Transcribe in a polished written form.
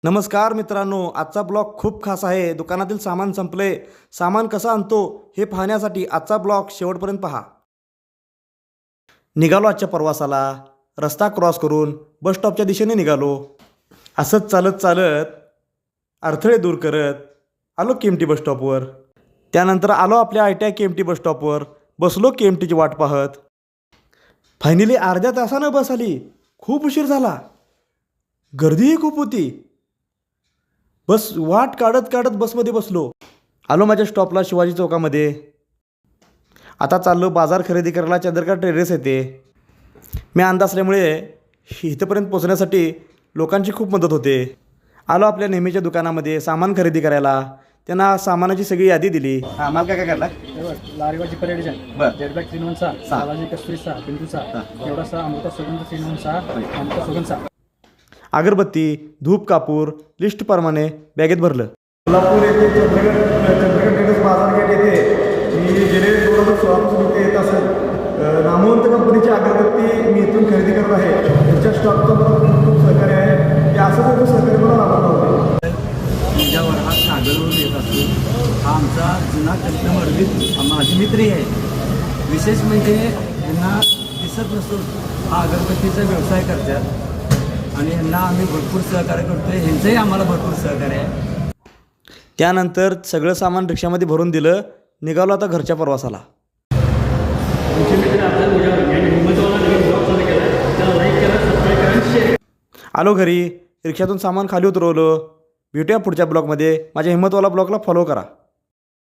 नमस्कार मित्रांनो, आजचा ब्लॉग खूप खास आहे. दुकानातील सामान संपले. सामान कसं आणतो हे पाहण्यासाठी आजचा ब्लॉग शेवटपर्यंत पहा. निघालो आजच्या प्रवासाला. रस्ता क्रॉस करून बस स्टॉपच्या दिशेने निघालो. असंच चालत चालत अडथळे दूर करत आलो केएमटी बस स्टॉपवर. त्यानंतर आलो आपल्या आयट्या केएमटी बस स्टॉपवर. बसलो केएमटीची वाट पाहत. फायनली अर्ध्या तासानं बस आली. खूप उशीर झाला. गर्दीही खूप होती. बस वाट काढत काढत बसमध्ये बसलो. आलो माझ्या स्टॉपला शिवाजी चौकामध्ये. आता चाललो बाजार खरेदी करायला. चंद्रकांत ट्रेडर्स येते. मी अंध असल्यामुळे इथंपर्यंत पोचण्यासाठी लोकांची खूप मदत होते. आलो आपल्या नेहमीच्या दुकानामध्ये सामान खरेदी करायला. त्यांना सामानाची सगळी यादी दिली. आम्हाला काय काय करला? लारीवाची परेड जेडबॅक 3 1 6 सालाजी कस्तुरी 6 बिंदू 6 एवढा अमृता सुगंध 3 1 6 अमृता सुगंध 6 अगरबत्ती, धूप, कापूर लिस्टप्रमाणे बॅगेत भरलं. सोलापूर येथे चंद्रकांत ट्रेडर्स बाजारपेठ येथे मी गेले 2016 पासून इथे येत असत. नामवंत कंपनीची अगरबत्ती मी इथून खरेदी करत आहे. त्यांच्या स्टॉकचं मला खूप सहकार्य आहे. ते असं खूप सहकार्य मला लाभत होते. तुझ्यावर हा सागरवरून येत असतो. हा आमचा जुना कस्टमर माझे मित्रही आहे. विशेष म्हणजे यांना दिसत नसतो हा अगरबत्तीचा व्यवसाय करतात आणि यांना आम्ही भरपूर सहकार्य करतो आहे. ह्यांचंही आम्हाला भरपूर सहकार्य आहे. त्यानंतर सगळं सामान रिक्षामध्ये भरून दिलं. निघालो आता घरच्या प्रवासाला. आलो घरी. रिक्षातून सामान खाली उतरवलं. भेटूया पुढच्या ब्लॉगमध्ये. माझ्या हिम्मतवाला ब्लॉगला फॉलो करा.